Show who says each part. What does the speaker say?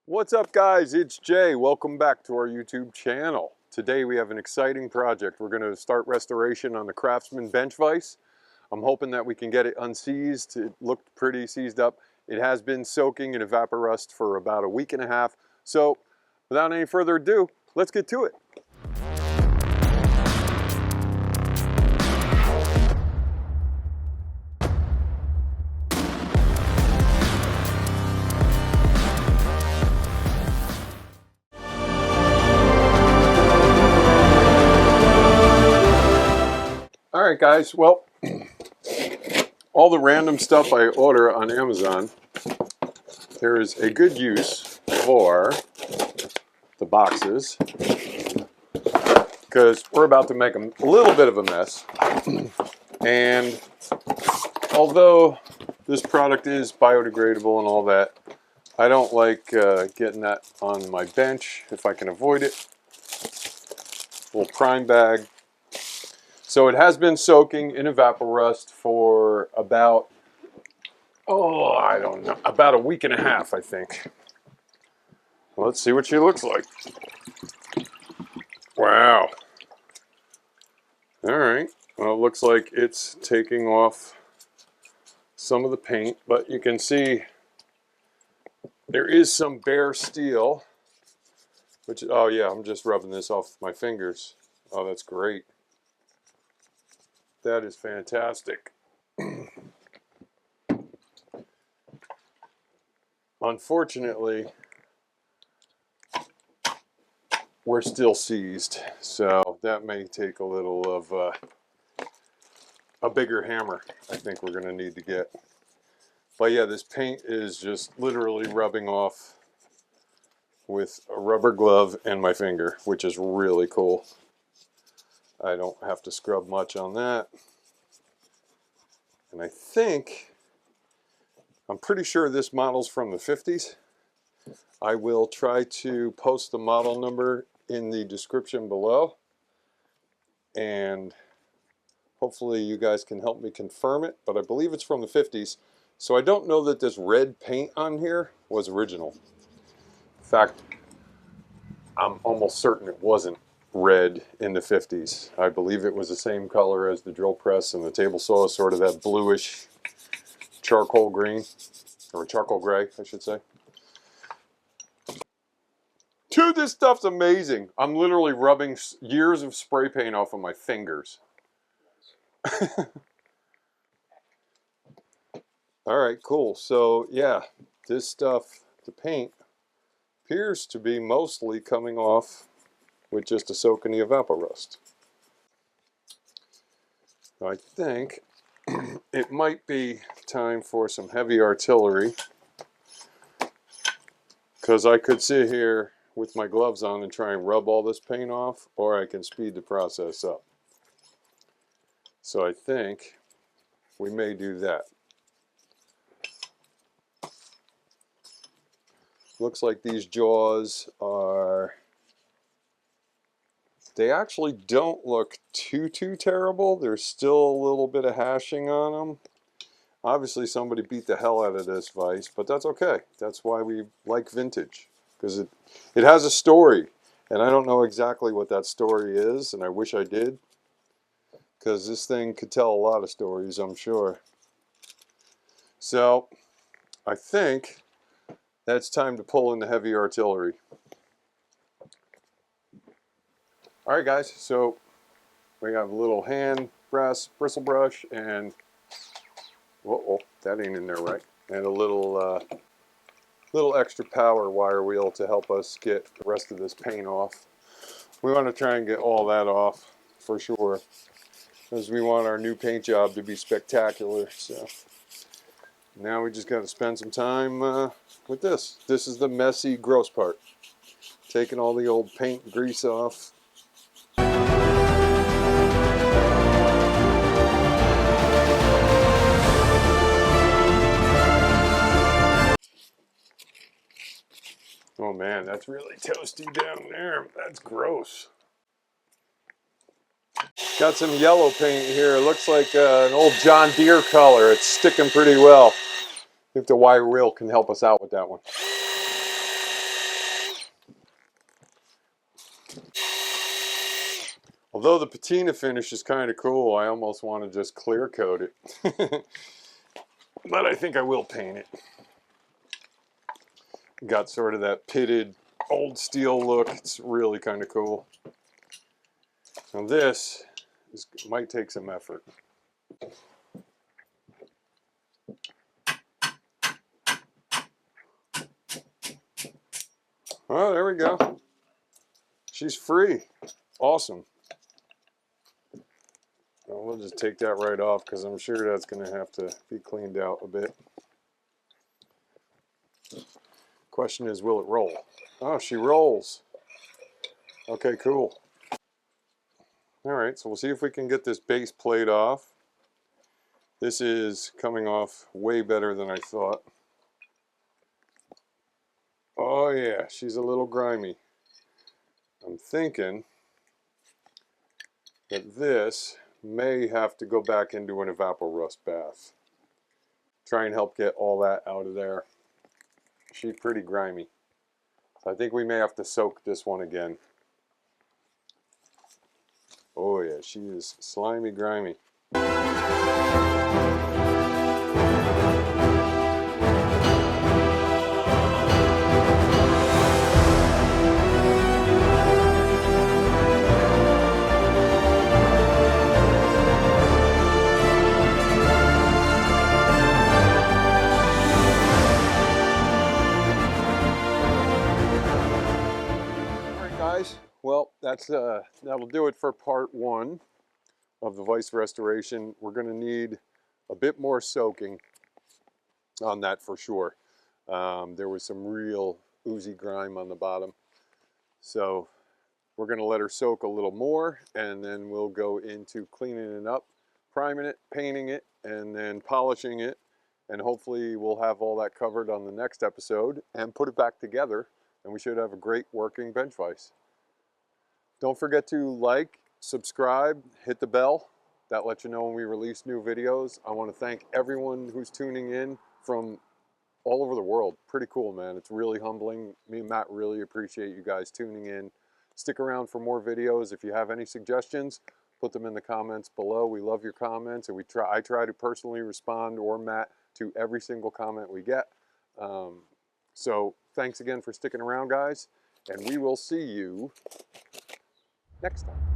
Speaker 1: What's up, guys? It's Jay. Welcome back to our YouTube channel. Today we have an exciting project. We're going to start restoration on the Craftsman bench vise. I'm hoping that we can get it unseized. It looked pretty seized up. It has been soaking in evaporust for about a week and a half. So without any further ado, let's get to it. All right, guys, well, all the random stuff I order on Amazon, there is a good use for the boxes because we're about to make a little bit of a mess. And although this product is biodegradable and all that, I don't like getting that on my bench if I can avoid it. Little prime bag. So it has been soaking in evaporust for about, I don't know, about a week and a half, I think. Let's see what she looks like. Wow. All right. Well, it looks like it's taking off some of the paint, but you can see there is some bare steel, which, oh yeah, I'm just rubbing this off my fingers. Oh, that's great. That is fantastic. Unfortunately, we're still seized, so that may take a little of a bigger hammer I think we're going to need to get. But yeah, this paint is just literally rubbing off with a rubber glove and my finger, which is really cool. I don't have to scrub much on that. And I'm pretty sure this model's from the 50s. I will try to post the model number in the description below. And hopefully you guys can help me confirm it, but I believe it's from the 50s. So I don't know that this red paint on here was original. In fact, I'm almost certain it wasn't red in the 50s. I believe it was the same color as the drill press and the table saw, sort of that bluish charcoal green, or charcoal gray, I should say. Dude, this stuff's amazing. I'm literally rubbing years of spray paint off of my fingers. All right, cool. So yeah, this stuff, the paint, appears to be mostly coming off with just a soak in the evaporust. I think it might be time for some heavy artillery, because I could sit here with my gloves on and try and rub all this paint off, or I can speed the process up. So I think we may do that. Looks like these jaws are, they actually don't look too terrible. There's still a little bit of hashing on them. Obviously somebody beat the hell out of this vise, but that's okay. That's why we like vintage, because it has a story, and I don't know exactly what that story is, and I wish I did, because this thing could tell a lot of stories, I'm sure. So I think that's time to pull in the heavy artillery. All right, guys, so we have a little hand brass bristle brush and, whoa, that ain't in there right, and a little extra power wire wheel to help us get the rest of this paint off. We want to try and get all that off for sure, because we want our new paint job to be spectacular. So now we just got to spend some time with this. This is the messy, gross part. Taking all the old paint and grease off. Oh man, that's really toasty down there. That's gross. Got some yellow paint here. It looks like an old John Deere color. It's sticking pretty well. I think the wire wheel can help us out with that one. Although the patina finish is kind of cool, I almost want to just clear coat it. But I think I will paint it. Got sort of that pitted old steel look. It's really kind of cool. Now this might take some effort. Oh, there we go. She's free. Awesome. Well, we'll just take that right off because I'm sure that's going to have to be cleaned out a bit. Question is, will it roll? Oh, she rolls. Okay, cool. All right, so we'll see if we can get this base plate off. This is coming off way better than I thought. Oh yeah, she's a little grimy. I'm thinking that this may have to go back into an evapor-rust bath. Try and help get all that out of there. She's pretty grimy. So I think we may have to soak this one again. Oh yeah, she is slimy grimy. Well, that'll do it for part one of the vise restoration. We're going to need a bit more soaking on that for sure. There was some real oozy grime on the bottom. So we're going to let her soak a little more, and then we'll go into cleaning it up, priming it, painting it, and then polishing it. And hopefully we'll have all that covered on the next episode and put it back together, and we should have a great working bench vise. Don't forget to like, subscribe, hit the bell. That lets you know when we release new videos. I want to thank everyone who's tuning in from all over the world. Pretty cool, man. It's really humbling. Me and Matt really appreciate you guys tuning in. Stick around for more videos. If you have any suggestions, put them in the comments below. We love your comments, and I try to personally respond, or Matt, to every single comment we get. So thanks again for sticking around, guys, and we will see you next time.